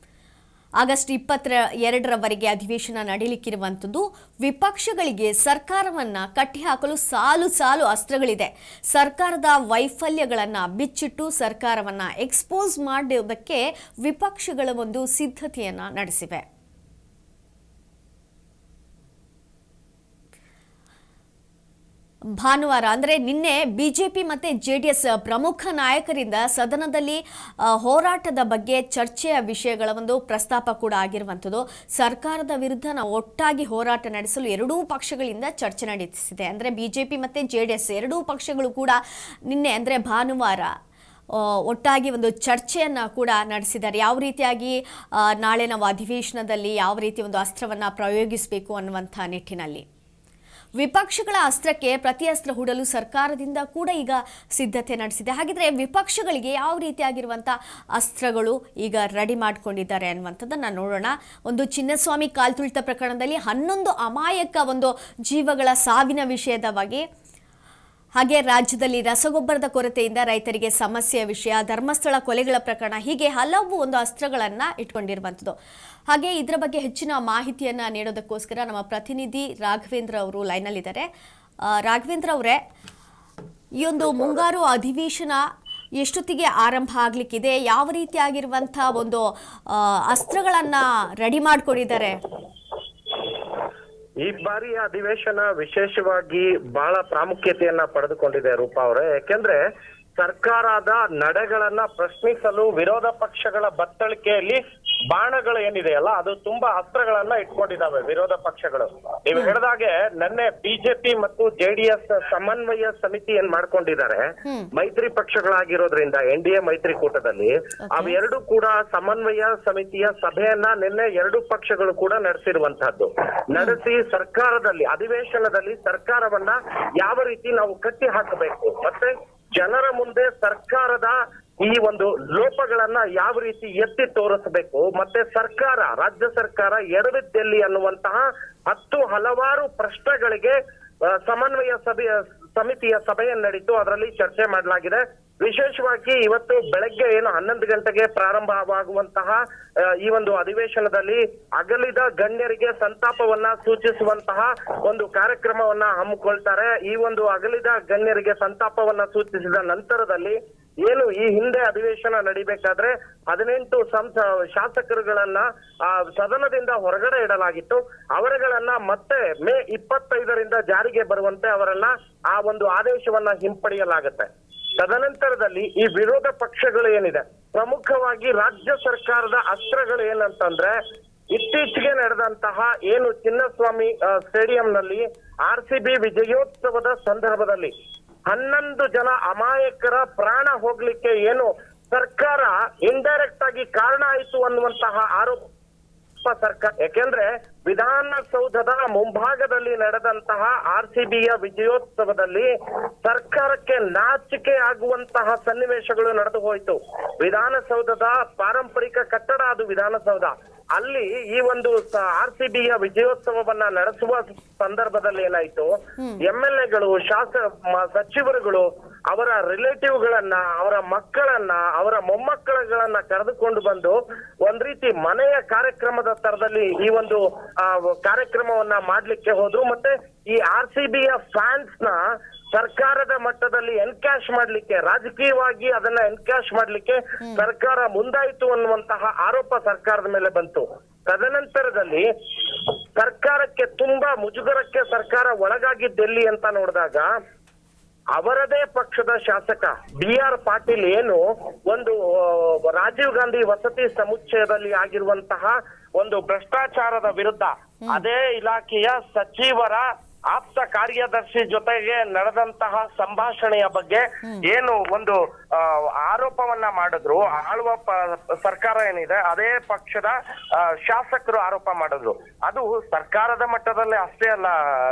ಆಗಸ್ಟ್ 22ರವರೆಗೆ ಅಧಿವೇಶನ ನಡೀಲಿಕ್ಕಿರುವಂಥದ್ದು. ವಿಪಕ್ಷಗಳಿಗೆ ಸರ್ಕಾರವನ್ನು ಕಟ್ಟಿಹಾಕಲು ಸಾಲು ಸಾಲು ಅಸ್ತ್ರಗಳಿದೆ. ಸರ್ಕಾರದ ವೈಫಲ್ಯಗಳನ್ನು ಬಿಚ್ಚಿಟ್ಟು ಸರ್ಕಾರವನ್ನು ಎಕ್ಸ್ಪೋಸ್ ಮಾಡೋದಕ್ಕೆ ವಿಪಕ್ಷಗಳ ಒಂದು ಸಿದ್ಧತೆಯನ್ನು ನಡೆಸಿವೆ. ಭಾನುವಾರ ಅಂದರೆ ನಿನ್ನೆ ಬಿಜೆಪಿ ಮತ್ತು JDS ಪ್ರಮುಖ ನಾಯಕರಿಂದ ಸದನದಲ್ಲಿ ಹೋರಾಟದ ಬಗ್ಗೆ ಚರ್ಚೆಯ ವಿಷಯಗಳ ಒಂದು ಪ್ರಸ್ತಾಪ ಕೂಡ ಆಗಿರುವಂಥದ್ದು. ಸರ್ಕಾರದ ವಿರುದ್ಧ ನಾವು ಒಟ್ಟಾಗಿ ಹೋರಾಟ ನಡೆಸಲು ಎರಡೂ ಪಕ್ಷಗಳಿಂದ ಚರ್ಚೆ ನಡೆಸಿದೆ. ಅಂದರೆ ಬಿಜೆಪಿ ಮತ್ತು JDS ಎರಡೂ ಪಕ್ಷಗಳು ಕೂಡ ನಿನ್ನೆ ಅಂದರೆ ಭಾನುವಾರ ಒಟ್ಟಾಗಿ ಒಂದು ಚರ್ಚೆಯನ್ನು ಕೂಡ ನಡೆಸಿದ್ದಾರೆ. ಯಾವ ರೀತಿಯಾಗಿ ನಾಳೆ ನಾವು ಅಧಿವೇಶನದಲ್ಲಿ ಯಾವ ರೀತಿ ಒಂದು ಅಸ್ತ್ರವನ್ನು ಪ್ರಯೋಗಿಸಬೇಕು ಅನ್ನುವಂಥ ನಿಟ್ಟಿನಲ್ಲಿ ವಿಪಕ್ಷಗಳ ಅಸ್ತ್ರಕ್ಕೆ ಪ್ರತಿ ಅಸ್ತ್ರ ಹೂಡಲು ಸರ್ಕಾರದಿಂದ ಕೂಡ ಈಗ ಸಿದ್ಧತೆ ನಡೆಸಿದೆ. ಹಾಗಿದ್ರೆ ವಿಪಕ್ಷಗಳಿಗೆ ಯಾವ ರೀತಿಯಾಗಿರುವಂಥ ಅಸ್ತ್ರಗಳು ಈಗ ರೆಡಿ ಮಾಡಿಕೊಂಡಿದ್ದಾರೆ ಅನ್ನುವಂಥದ್ದನ್ನು ನೋಡೋಣ. ಒಂದು ಚಿನ್ನಸ್ವಾಮಿ ಕಾಲ್ತುಳಿತ ಪ್ರಕರಣದಲ್ಲಿ 11 ಅಮಾಯಕ ಒಂದು ಜೀವಗಳ ಸಾವಿನ ವಿಷಯದವಾಗಿ, ಹಾಗೆ ರಾಜ್ಯದಲ್ಲಿ ರಸಗೊಬ್ಬರದ ಕೊರತೆಯಿಂದ ರೈತರಿಗೆ ಸಮಸ್ಯೆಯ ವಿಷಯ, ಧರ್ಮಸ್ಥಳ ಕೊಲೆಗಳ ಪ್ರಕರಣ, ಹೀಗೆ ಹಲವು ಒಂದು ಅಸ್ತ್ರಗಳನ್ನು ಇಟ್ಕೊಂಡಿರುವಂಥದ್ದು. ಹಾಗೆ ಇದರ ಬಗ್ಗೆ ಹೆಚ್ಚಿನ ಮಾಹಿತಿಯನ್ನು ನೀಡೋದಕ್ಕೋಸ್ಕರ ನಮ್ಮ ಪ್ರತಿನಿಧಿ ರಾಘವೇಂದ್ರ ಅವರು ಲೈನಲ್ಲಿದ್ದಾರೆ. ರಾಘವೇಂದ್ರ ಅವರೇ, ಈ ಒಂದು ಮುಂಗಾರು ಅಧಿವೇಶನ ಎಷ್ಟೊತ್ತಿಗೆ ಆರಂಭ ಆಗ್ಲಿಕ್ಕಿದೆ? ಯಾವ ರೀತಿಯಾಗಿರುವಂತಹ ಒಂದು ಅಸ್ತ್ರಗಳನ್ನ ರೆಡಿ ಮಾಡ್ಕೊಂಡಿದ್ದಾರೆ? ಈ ಬಾರಿಯ ಅಧಿವೇಶನ ವಿಶೇಷವಾಗಿ ಬಹಳ ಪ್ರಾಮುಖ್ಯತೆಯನ್ನ ಪಡೆದುಕೊಂಡಿದೆ ರೂಪಾ ಅವರೇ. ಯಾಕೆಂದ್ರೆ ಸರ್ಕಾರದ ನಡೆಗಳನ್ನ ಪ್ರಶ್ನಿಸಲು ವಿರೋಧ ಪಕ್ಷಗಳ ಬತ್ತಳಿಕೆಯಲ್ಲಿ ಬಾಣಗಳು ಏನಿದೆಯಲ್ಲ ಅದು ತುಂಬಾ ಅಸ್ತ್ರಗಳನ್ನ ಇಟ್ಕೊಂಡಿದ್ದಾವೆ ವಿರೋಧ ಪಕ್ಷಗಳು. ನೀವು ಹೇಳಿದಾಗೆ ನಿನ್ನೆ ಬಿಜೆಪಿ ಮತ್ತು ಜೆಡಿಎಸ್ ಸಮನ್ವಯ ಸಮಿತಿ ಏನ್ ಮಾಡ್ಕೊಂಡಿದ್ದಾರೆ, ಮೈತ್ರಿ ಪಕ್ಷಗಳಾಗಿರೋದ್ರಿಂದ NDA ಮೈತ್ರಿಕೂಟದಲ್ಲಿ ಅವೆರಡು ಕೂಡ ಸಮನ್ವಯ ಸಮಿತಿಯ ಸಭೆಯನ್ನ ನಿನ್ನೆ ಎರಡು ಪಕ್ಷಗಳು ಕೂಡ ನಡೆಸಿರುವಂತಹದ್ದು. ನಡೆಸಿ ಸರ್ಕಾರದಲ್ಲಿ ಅಧಿವೇಶನದಲ್ಲಿ ಸರ್ಕಾರವನ್ನ ಯಾವ ರೀತಿ ನಾವು ಕಟ್ಟಿ ಹಾಕಬೇಕು, ಮತ್ತೆ ಜನರ ಮುಂದೆ ಸರ್ಕಾರದ ಈ ಒಂದು ಲೋಪಗಳನ್ನ ಯಾವ ರೀತಿ ಎತ್ತಿ ತೋರಿಸಬೇಕು, ಮತ್ತೆ ಸರ್ಕಾರ ರಾಜ್ಯ ಸರ್ಕಾರ ಎಡವಿದ್ದೆಲ್ಲಿ ಅನ್ನುವಂತಹ ಹಲವಾರು ಪ್ರಶ್ನೆಗಳಿಗೆ ಸಮನ್ವಯ ಸಮಿತಿಯ ಸಭೆಯನ್ನು ನಡೆಯಿತು. ಅದರಲ್ಲಿ ಚರ್ಚೆ ಮಾಡಲಾಗಿದೆ. ವಿಶೇಷವಾಗಿ ಇವತ್ತು ಬೆಳಗ್ಗೆ 11 ಗಂಟೆಗೆ ಪ್ರಾರಂಭವಾಗುವಂತಹ ಈ ಒಂದು ಅಧಿವೇಶನದಲ್ಲಿ ಅಗಲಿದ ಗಣ್ಯರಿಗೆ ಸಂತಾಪವನ್ನ ಸೂಚಿಸುವಂತಹ ಒಂದು ಕಾರ್ಯಕ್ರಮವನ್ನ ಹಮ್ಮಿಕೊಳ್ತಾರೆ. ಈ ಒಂದು ಅಗಲಿದ ಗಣ್ಯರಿಗೆ ಸಂತಾಪವನ್ನ ಸೂಚಿಸಿದ ನಂತರದಲ್ಲಿ ಏನು ಈ ಹಿಂದೆ ಅಧಿವೇಶನ ನಡಿಬೇಕಾದ್ರೆ 18 ಶಾಸಕರುಗಳನ್ನ ಸದನದಿಂದ ಹೊರಗಡೆ ಇಡಲಾಗಿತ್ತು. ಅವರುಗಳನ್ನ ಮತ್ತೆ ಮೇ 25ರಿಂದ ಜಾರಿಗೆ ಬರುವಂತೆ ಅವರನ್ನ ಆ ಒಂದು ಆದೇಶವನ್ನ ಹಿಂಪಡೆಯಲಾಗುತ್ತೆ. ತದನಂತರದಲ್ಲಿ ಈ ವಿರೋಧ ಪಕ್ಷಗಳು ಏನಿದೆ, ಪ್ರಮುಖವಾಗಿ ರಾಜ್ಯ ಸರ್ಕಾರದ ಅಸ್ತ್ರಗಳು ಏನಂತಂದ್ರೆ, ಇತ್ತೀಚೆಗೆ ನಡೆದಂತಹ ಏನು ಚಿನ್ನಸ್ವಾಮಿ ಸ್ಟೇಡಿಯಂನಲ್ಲಿ RCB ವಿಜಯೋತ್ಸವದ ಸಂದರ್ಭದಲ್ಲಿ 11 ಜನ ಅಮಾಯಕರ ಪ್ರಾಣ ಹೋಗ್ಲಿಕ್ಕೆ ಏನು ಸರ್ಕಾರ ಇಂಡೈರೆಕ್ಟ್ ಆಗಿ ಕಾರಣ ಆಯಿತು ಅನ್ನುವಂತಹ ಆರೋಪ ಸರ್ಕಾರ. ಯಾಕೆಂದ್ರೆ ವಿಧಾನಸೌಧದ ಮುಂಭಾಗದಲ್ಲಿ ನಡೆದಂತಹ RCBಯ ವಿಜಯೋತ್ಸವದಲ್ಲಿ ಸರ್ಕಾರಕ್ಕೆ ನಾಚಿಕೆ ಆಗುವಂತಹ ಸನ್ನಿವೇಶಗಳು ನಡೆದು ಹೋಯಿತು. ವಿಧಾನಸೌಧದ ಪಾರಂಪರಿಕ ಕಟ್ಟಡ ಅದು ವಿಧಾನಸೌಧ. ಅಲ್ಲಿ ಈ ಒಂದು RCBಯ ವಿಜಯೋತ್ಸವವನ್ನ ನಡೆಸುವ ಸಂದರ್ಭದಲ್ಲಿ ಏನಾಯ್ತು, MLAಗಳು, ಸಚಿವರುಗಳು ಅವರ ರಿಲೇಟಿವ್ಗಳನ್ನ, ಅವರ ಮಕ್ಕಳನ್ನ, ಅವರ ಮೊಮ್ಮಕ್ಕಳುಗಳನ್ನ ಕರೆದುಕೊಂಡು ಬಂದು ಒಂದ್ ರೀತಿ ಮನೆಯ ಕಾರ್ಯಕ್ರಮದ ತರದಲ್ಲಿ ಈ ಒಂದು ಕಾರ್ಯಕ್ರಮವನ್ನ ಮಾಡ್ಲಿಕ್ಕೆ ಹೋದ್ರು. ಮತ್ತೆ ಈ RCBಯ ಫ್ಯಾನ್ಸ್ ನ ಸರ್ಕಾರದ ಮಟ್ಟದಲ್ಲಿ ಎನ್ಕ್ಯಾಶ್ ಮಾಡ್ಲಿಕ್ಕೆ, ರಾಜಕೀಯವಾಗಿ ಅದನ್ನ ಎನ್ಕ್ಯಾಶ್ ಮಾಡ್ಲಿಕ್ಕೆ ಸರ್ಕಾರ ಮುಂದಾಯಿತು ಅನ್ನುವಂತಹ ಆರೋಪ ಸರ್ಕಾರದ ಮೇಲೆ ಬಂತು. ತದನಂತರದಲ್ಲಿ ಸರ್ಕಾರಕ್ಕೆ ತುಂಬಾ ಮುಜುಗರಕ್ಕೆ ಸರ್ಕಾರ ಒಳಗಾಗಿದ್ದೆಲ್ಲಿ ಅಂತ ನೋಡಿದಾಗ, ಅವರದೇ ಪಕ್ಷದ ಶಾಸಕ BR ಪಾಟೀಲ್ ಏನು ಒಂದು ರಾಜೀವ್ ಗಾಂಧಿ ವಸತಿ ಸಮುಚ್ಚಯದಲ್ಲಿ ಆಗಿರುವಂತಹ ಒಂದು ಭ್ರಷ್ಟಾಚಾರದ ವಿರುದ್ಧ ಅದೇ ಇಲಾಖೆಯ ಸಚಿವರ ಆಪ್ತ ಕಾರ್ಯದರ್ಶಿ ಜೊತೆಗೆ ನಡೆದಂತಹ ಸಂಭಾಷಣೆಯ ಬಗ್ಗೆ ಏನು ಒಂದು ಆರೋಪವನ್ನ ಮಾಡಿದ್ರು, ಆಳುವ ಸರ್ಕಾರ ಏನಿದೆ ಅದೇ ಪಕ್ಷದ ಶಾಸಕರು ಆರೋಪ ಮಾಡಿದ್ರು. ಅದು ಸರ್ಕಾರದ ಮಟ್ಟದಲ್ಲಿ ಅಷ್ಟೇ ಅಲ್ಲ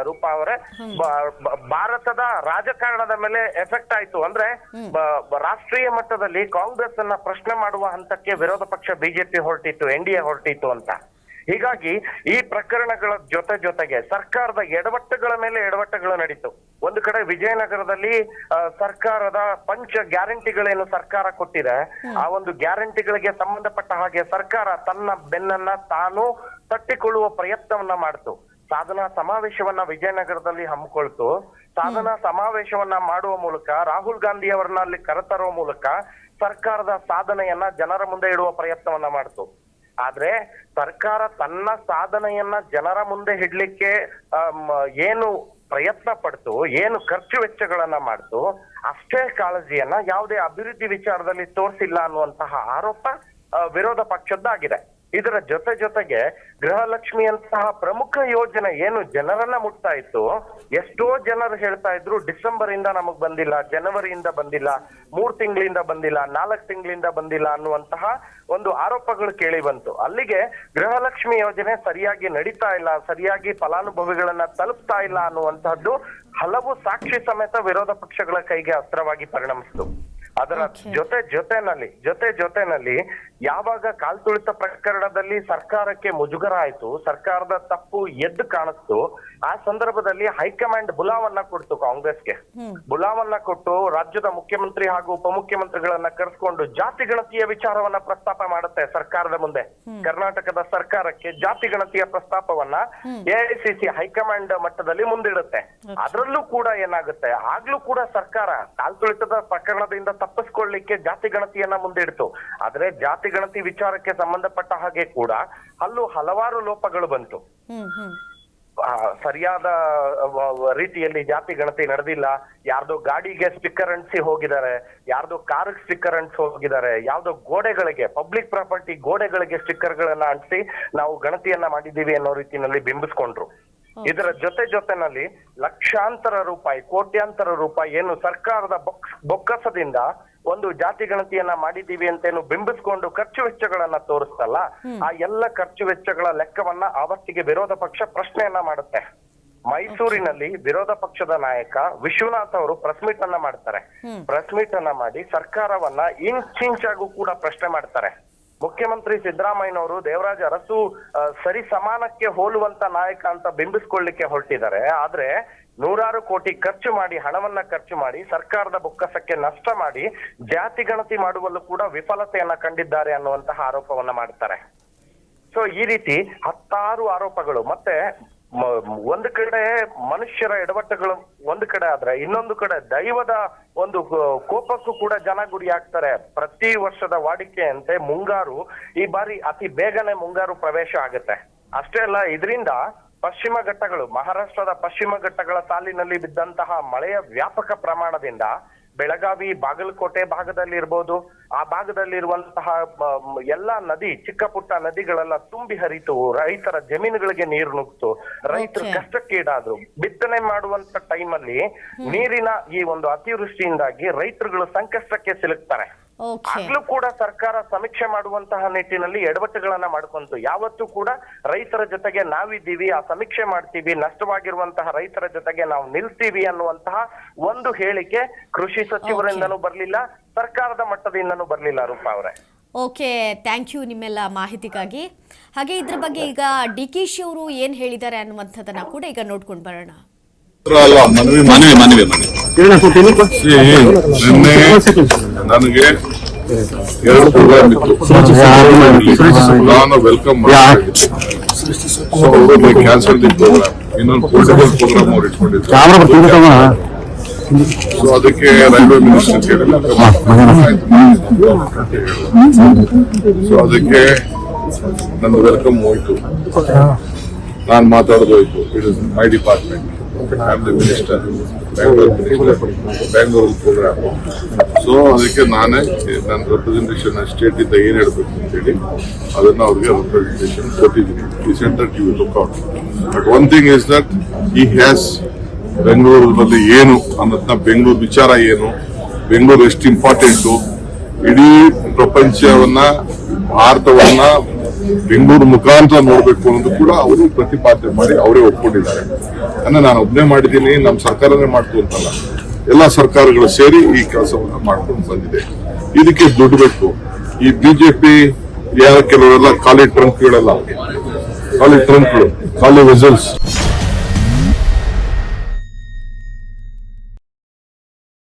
ರೂಪಾ ಅವರೇ, ಭಾರತದ ರಾಜಕಾರಣದ ಮೇಲೆ ಎಫೆಕ್ಟ್ ಆಯ್ತು. ಅಂದ್ರೆ ರಾಷ್ಟ್ರೀಯ ಮಟ್ಟದಲ್ಲಿ ಕಾಂಗ್ರೆಸ್ ಅನ್ನ ಪ್ರಶ್ನೆ ಮಾಡುವ ಹಂತಕ್ಕೆ ವಿರೋಧ ಪಕ್ಷ ಬಿಜೆಪಿ ಹೊರಟಿತ್ತು, NDA ಹೊರಟಿತ್ತು ಅಂತ. ಹೀಗಾಗಿ ಈ ಪ್ರಕರಣಗಳ ಜೊತೆಗೆ ಸರ್ಕಾರದ ಎಡವಟ್ಟುಗಳ ಮೇಲೆ ಎಡವಟ್ಟುಗಳು ನಡೀತು. ಒಂದು ಕಡೆ ವಿಜಯನಗರದಲ್ಲಿ ಸರ್ಕಾರದ ಪಂಚ ಗ್ಯಾರಂಟಿಗಳೇನು ಸರ್ಕಾರ ಕೊಟ್ಟಿದೆ, ಆ ಒಂದು ಗ್ಯಾರಂಟಿಗಳಿಗೆ ಸಂಬಂಧಪಟ್ಟ ಹಾಗೆ ಸರ್ಕಾರ ತನ್ನ ಬೆನ್ನನ್ನ ತಾನು ತಟ್ಟಿಕೊಳ್ಳುವ ಪ್ರಯತ್ನವನ್ನ ಮಾಡ್ತು. ಸಾಧನಾ ಸಮಾವೇಶವನ್ನ ವಿಜಯನಗರದಲ್ಲಿ ಹಮ್ಮಿಕೊಳ್ತು. ಸಾಧನಾ ಸಮಾವೇಶವನ್ನ ಮಾಡುವ ಮೂಲಕ ರಾಹುಲ್ ಗಾಂಧಿ ಅವರನ್ನ ಅಲ್ಲಿ ಕರೆತರುವ ಮೂಲಕ ಸರ್ಕಾರದ ಸಾಧನೆಯನ್ನ ಜನರ ಮುಂದೆ ಇಡುವ ಪ್ರಯತ್ನವನ್ನ ಮಾಡ್ತು. ಆದ್ರೆ ಸರ್ಕಾರ ತನ್ನ ಸಾಧನೆಯನ್ನ ಜನರ ಮುಂದೆ ಇಡ್ಲಿಕ್ಕೆ ಏನು ಪ್ರಯತ್ನ ಪಡ್ತು, ಏನು ಖರ್ಚು ವೆಚ್ಚಗಳನ್ನ ಮಾಡ್ತು, ಅಷ್ಟೇ ಕಾಳಜಿಯನ್ನ ಯಾವುದೇ ಅಭಿವೃದ್ಧಿ ವಿಚಾರದಲ್ಲಿ ತೋರಿಸಿಲ್ಲ ಅನ್ನುವಂತಹ ಆರೋಪ ವಿರೋಧ ಪಕ್ಷದ್ದಾಗಿದೆ. ಇದರ ಜೊತೆಗೆ ಗೃಹಲಕ್ಷ್ಮಿಯಂತಹ ಪ್ರಮುಖ ಯೋಜನೆ ಏನು ಜನರನ್ನ ಮುಟ್ತಾ ಇತ್ತು, ಎಷ್ಟೋ ಜನರು ಹೇಳ್ತಾ ಇದ್ರು ಡಿಸೆಂಬರ್ ಇಂದ ನಮಗ್ ಬಂದಿಲ್ಲ, ಜನವರಿಯಿಂದ ಬಂದಿಲ್ಲ, 3 ತಿಂಗಳಿಂದ ಬಂದಿಲ್ಲ, 4 ತಿಂಗಳಿಂದ ಬಂದಿಲ್ಲ ಅನ್ನುವಂತಹ ಒಂದು ಆರೋಪಗಳು ಕೇಳಿ ಬಂತು. ಅಲ್ಲಿಗೆ ಗೃಹಲಕ್ಷ್ಮಿ ಯೋಜನೆ ಸರಿಯಾಗಿ ನಡೀತಾ ಇಲ್ಲ, ಸರಿಯಾಗಿ ಫಲಾನುಭವಿಗಳನ್ನ ತಲುಪ್ತಾ ಇಲ್ಲ ಅನ್ನುವಂತಹದ್ದು ಹಲವು ಸಾಕ್ಷಿ ಸಮೇತ ವಿರೋಧ ಪಕ್ಷಗಳ ಕೈಗೆ ಅಸ್ತ್ರವಾಗಿ ಪರಿಣಮಿಸಿತು. ಅದರ ಜೊತೆನಲ್ಲಿ ಯಾವಾಗ ಕಾಲ್ತುಳಿತ ಪ್ರಕರಣದಲ್ಲಿ ಸರ್ಕಾರಕ್ಕೆ ಮುಜುಗರ ಆಯ್ತು, ಸರ್ಕಾರದ ತಪ್ಪು ಎದ್ದು ಕಾಣಿಸ್ತು, ಆ ಸಂದರ್ಭದಲ್ಲಿ ಹೈಕಮಾಂಡ್ ಬುಲಾವನ್ನ ಕೊಡ್ತು ಕಾಂಗ್ರೆಸ್ಗೆ. ಬುಲಾವನ್ನ ಕೊಟ್ಟು ರಾಜ್ಯದ ಮುಖ್ಯಮಂತ್ರಿ ಹಾಗೂ ಉಪಮುಖ್ಯಮಂತ್ರಿಗಳನ್ನ ಕರೆಸ್ಕೊಂಡು ಜಾತಿ ಗಣತಿಯ ವಿಚಾರವನ್ನ ಪ್ರಸ್ತಾಪ ಮಾಡುತ್ತೆ ಸರ್ಕಾರದ ಮುಂದೆ. ಕರ್ನಾಟಕದ ಸರ್ಕಾರಕ್ಕೆ ಜಾತಿ ಗಣತಿಯ ಪ್ರಸ್ತಾಪವನ್ನ AICC ಹೈಕಮಾಂಡ್ ಮಟ್ಟದಲ್ಲಿ ಮುಂದಿಡುತ್ತೆ. ಅದರಲ್ಲೂ ಕೂಡ ಏನಾಗುತ್ತೆ, ಆಗ್ಲೂ ಕೂಡ ಸರ್ಕಾರ ಕಾಲ್ತುಳಿತದ ಪ್ರಕರಣದಿಂದ ತಪ್ಪಿಸ್ಕೊಳ್ಳಿಕ್ಕೆ ಮಾಡೋದಕ್ಕೆ ಜಾತಿ ಗಣತಿಯನ್ನ ಮುಂದಿಡ್ತು. ಆದ್ರೆ ಜಾತಿ ಗಣತಿ ವಿಚಾರಕ್ಕೆ ಸಂಬಂಧಪಟ್ಟ ಹಾಗೆ ಕೂಡ ಹಲವಾರು ಲೋಪಗಳು ಬಂತು. ಸರಿಯಾದ ರೀತಿಯಲ್ಲಿ ಜಾತಿ ಗಣತಿ ನಡೆದಿಲ್ಲ. ಯಾರ್ದೋ ಗಾಡಿಗೆ ಸ್ಟಿಕ್ಕರ್ ಅಂಟಿಸಿ ಹೋಗಿದ್ದಾರೆ, ಯಾರ್ದೋ ಕಾರ್ ಸ್ಟಿಕ್ಕರ್ ಅಂಟಿಸಿ ಹೋಗಿದ್ದಾರೆ, ಯಾವ್ದೋ ಗೋಡೆಗಳಿಗೆ, ಪಬ್ಲಿಕ್ ಪ್ರಾಪರ್ಟಿ ಗೋಡೆಗಳಿಗೆ ಸ್ಟಿಕ್ಕರ್ ಗಳನ್ನ ಅಂಟಿಸಿ ನಾವು ಗಣತಿಯನ್ನ ಮಾಡಿದೀವಿ ಅನ್ನೋ ರೀತಿಯಲ್ಲಿ ಬಿಂಬಿಸ್ಕೊಂಡ್ರು. ಇದರ ಜೊತೆನಲ್ಲಿ ಲಕ್ಷಾಂತರ ರೂಪಾಯಿ, ಕೋಟ್ಯಾಂತರ ರೂಪಾಯಿ ಏನು ಸರ್ಕಾರದ ಬೊಕ್ಕಸದಿಂದ ಒಂದು ಜಾತಿ ಗಣತಿಯನ್ನ ಮಾಡಿದೀವಿ ಅಂತೇನು ಬಿಂಬಿಸ್ಕೊಂಡು ಖರ್ಚು ವೆಚ್ಚಗಳನ್ನ ತೋರಿಸ್ತಲ್ಲ, ಆ ಎಲ್ಲ ಖರ್ಚು ವೆಚ್ಚಗಳ ಲೆಕ್ಕವನ್ನ ಆವತ್ತಿಗೆ ವಿರೋಧ ಪಕ್ಷ ಪ್ರಶ್ನೆಯನ್ನ ಮಾಡುತ್ತೆ. ಮೈಸೂರಿನಲ್ಲಿ ವಿರೋಧ ಪಕ್ಷದ ನಾಯಕ ವಿಶ್ವನಾಥ್ ಅವರು ಪ್ರೆಸ್ ಮೀಟ್ ಅನ್ನ ಮಾಡ್ತಾರೆ. ಪ್ರೆಸ್ ಮೀಟ್ ಅನ್ನ ಮಾಡಿ ಸರ್ಕಾರವನ್ನ ಇಂಚಾಗೂ ಕೂಡ ಪ್ರಶ್ನೆ ಮಾಡ್ತಾರೆ. ಮುಖ್ಯಮಂತ್ರಿ ಸಿದ್ದರಾಮಯ್ಯನವರು ದೇವರಾಜ ಅರಸು ಸರಿ ಸಮಾನಕ್ಕೆ ಹೋಲುವಂತ ನಾಯಕ ಅಂತ ಬಿಂಬಿಸ್ಕೊಳ್ಳಿಕ್ಕೆ ಹೊರಟಿದ್ದಾರೆ. ಆದ್ರೆ ನೂರಾರು ಕೋಟಿ ಹಣವನ್ನ ಖರ್ಚು ಮಾಡಿ ಸರ್ಕಾರದ ಬೊಕ್ಕಸಕ್ಕೆ ನಷ್ಟ ಮಾಡಿ ಜಾತಿ ಗಣತಿ ಮಾಡುವಲ್ಲೂ ಕೂಡ ವಿಫಲತೆಯನ್ನ ಕಂಡಿದ್ದಾರೆ ಅನ್ನುವಂತಹ ಆರೋಪವನ್ನ ಮಾಡ್ತಾರೆ. ಸೊ ಈ ರೀತಿ ಹತ್ತಾರು ಆರೋಪಗಳು. ಮತ್ತೆ ಒಂದು ಕಡೆ ಮನುಷ್ಯರ ಎಡವಟ್ಟುಗಳು ಒಂದು ಕಡೆ ಆದ್ರೆ, ಇನ್ನೊಂದು ಕಡೆ ದೈವದ ಒಂದು ಕೋಪಕ್ಕೂ ಕೂಡ ಜನ ಗುರಿ ಆಗ್ತಾರೆ. ಪ್ರತಿ ವರ್ಷದ ವಾಡಿಕೆಯಂತೆ ಮುಂಗಾರು ಈ ಬಾರಿ ಅತಿ ಬೇಗನೆ ಮುಂಗಾರು ಪ್ರವೇಶ ಆಗುತ್ತೆ. ಅಷ್ಟೇ ಅಲ್ಲ, ಇದರಿಂದ ಪಶ್ಚಿಮ ಘಟ್ಟಗಳು, ಮಹಾರಾಷ್ಟ್ರದ ಪಶ್ಚಿಮ ಘಟ್ಟಗಳ ಸಾಲಿನಲ್ಲಿ ಬಿದ್ದಂತಹ ಮಳೆಯ ವ್ಯಾಪಕ ಪ್ರಮಾಣದಿಂದ ಬೆಳಗಾವಿ, ಬಾಗಲಕೋಟೆ ಭಾಗದಲ್ಲಿ ಇರ್ಬೋದು, ಆ ಭಾಗದಲ್ಲಿರುವಂತಹ ಎಲ್ಲಾ ನದಿ, ಚಿಕ್ಕ ಪುಟ್ಟ ನದಿಗಳೆಲ್ಲ ತುಂಬಿ ಹರಿತು, ರೈತರ ಜಮೀನುಗಳಿಗೆ ನೀರು ನುಗ್ತು, ರೈತರು ಕಷ್ಟಕ್ಕೀಡಾದ್ರು. ಬಿತ್ತನೆ ಮಾಡುವಂತ ಟೈಮಲ್ಲಿ ನೀರಿನ ಈ ಒಂದು ಅತಿವೃಷ್ಟಿಯಿಂದಾಗಿ ರೈತರುಗಳು ಸಂಕಷ್ಟಕ್ಕೆ ಸಿಲುಕ್ತಾರೆ. ಆಗ್ಲೂ ಕೂಡ ಸರ್ಕಾರ ಸಮೀಕ್ಷೆ ಮಾಡುವಂತಹ ನಿಟ್ಟಿನಲ್ಲಿ ಎಡವಟ್ಟುಗಳನ್ನ ಮಾಡ್ಕೊಂತು. ಯಾವತ್ತೂ ಕೂಡ ರೈತರ ಜೊತೆಗೆ ನಾವಿದ್ದೀವಿ, ಆ ಸಮೀಕ್ಷೆ ಮಾಡ್ತೀವಿ, ನಷ್ಟವಾಗಿರುವಂತಹ ರೈತರ ಜೊತೆಗೆ ನಾವು ನಿಲ್ತೀವಿ ಅನ್ನುವಂತಹ ಒಂದು ಹೇಳಿಕೆ ಕೃಷಿ ಸಚಿವರಿಂದನೂ ಬರ್ಲಿಲ್ಲ, ಸರ್ಕಾರದ ಮಟ್ಟದಿಂದನೂ ಬರ್ಲಿಲ್ಲ. ರೂಪಾ ಅವರೇ, ಓಕೆ, ಥ್ಯಾಂಕ್ ಯು ನಿಮ್ಮೆಲ್ಲ ಮಾಹಿತಿಗಾಗಿ. ಹಾಗೆ ಇದ್ರ ಬಗ್ಗೆ ಈಗ DK ಶಿ ಅವರು ಏನ್ ಹೇಳಿದ್ದಾರೆ ಅನ್ನುವಂಥದ್ದನ್ನ ಕೂಡ ಈಗ ನೋಡ್ಕೊಂಡು ಬರೋಣ. ನಿನ್ನೆ ನನಗೆ 2 ಪ್ರೋಗ್ರಾಮ್ ಇತ್ತು, ನಾನು ವೆಲ್ಕಮ್ ಮಾಡಿದ್ದೆ. ಕ್ಯಾನ್ಸಲ್ ದಿ ಪ್ರೋಗ್ರಾಮ್, ಇನ್ನೊಂದು ಪೋರ್ಟಬಲ್ ಪ್ರೋಗ್ರಾಮ್ ಅವ್ರು ಇಟ್ಕೊಂಡಿದ್ರು. ಸೊ ಅದಕ್ಕೆ ರೈಲ್ವೆ ಮಿನಿಸ್ಟರ್ ಕೇಳಿಲ್ಲ, ಸೊ ಅದಕ್ಕೆ ನನ್ನ ವೆಲ್ಕಮ್ ಹೋಯ್ತು, ನಾನು ಮಾತಾಡೋದು ಹೋಯ್ತು. It is my department, I am the minister, Bangalore program. So ಅದಕ್ಕೆ ನಾನೇ ನನ್ನ ರೆಪ್ರೆಸೆಂಟೇಷನ್ ಸ್ಟೇಟ್ ಇಂದ ಏನ್ ಹೇಳ್ಬೇಕು ಅಂತೇಳಿ ಅದನ್ನ ಅವ್ರಿಗೆ ರೆಪ್ರೆಸೆಂಟೇಷನ್ ಕೊಟ್ಟಿದ್ದೀನಿ. ಈ centre you look out. But one thing is that ಈ ಹ್ಯಾಸ್ ಬೆಂಗಳೂರಿನಲ್ಲಿ ಏನು ಅನ್ನೋದನ್ನ, ಬೆಂಗಳೂರು ವಿಚಾರ ಏನು, ಬೆಂಗಳೂರು ಎಷ್ಟು ಇಂಪಾರ್ಟೆಂಟು, ಇಡೀ ಪ್ರಪಂಚವನ್ನ, ಭಾರತವನ್ನ ಬೆಂಗಳೂರು ಮುಖಾಂತರ ನೋಡ್ಬೇಕು ಅನ್ನೋದು ಕೂಡ ಅವರು ಪ್ರತಿಪಾದನೆ ಮಾಡಿ ಅವರೇ ಒಪ್ಕೊಂಡಿದ್ದಾರೆ. ನಾನು ಒಬ್ಬನೇ ಮಾಡಿದ್ದೀನಿ, ನಮ್ಮ ಸರ್ಕಾರನೇ ಮಾಡ್ತು ಅಂತಲ್ಲ, ಎಲ್ಲಾ ಸರ್ಕಾರಗಳು ಸೇರಿ ಈ ಕೆಲಸವನ್ನ ಮಾಡ್ಕೊಂಡು ಬಂದಿದೆ. ಇದಕ್ಕೆ ದುಡ್ಡು ಬೇಕು. ಈ ಬಿಜೆಪಿ ಕೆಲವರೆಲ್ಲ ಖಾಲಿ ಟ್ರಂಕ್ಗಳೆಲ್ಲ, ಖಾಲಿ ವೆಸಲ್ಸ್